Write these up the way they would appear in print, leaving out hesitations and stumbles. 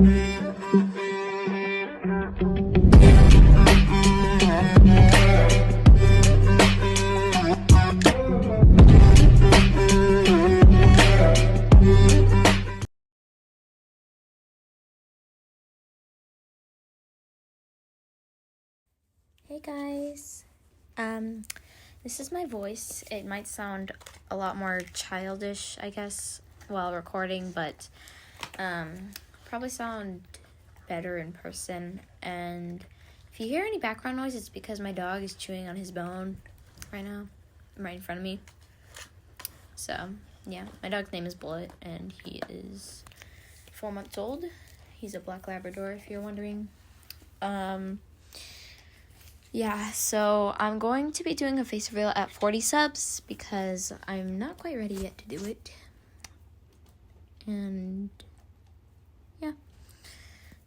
Hey guys, this is my voice. It might sound a lot more childish, I guess, while recording, but probably sound better in person. And if you hear any background noise, it's because my dog is chewing on his bone right now, right in front of me. So, yeah, my dog's name is Bullet, and he is 4 months old. He's a black Labrador, if you're wondering. Yeah, so I'm going to be doing a face reveal at 40 subs because I'm not quite ready yet to do it. And yeah,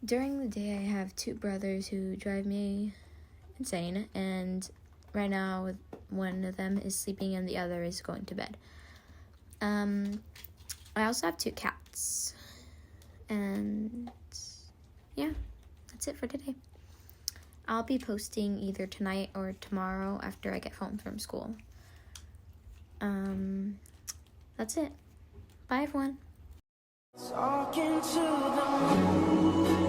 during the day I have 2 brothers who drive me insane, and right now one of them is sleeping and the other is going to bed. I also have 2 cats, and yeah, that's it for today. I'll be posting either tonight or tomorrow after I get home from school. That's it. Bye, everyone. Talking to the moon.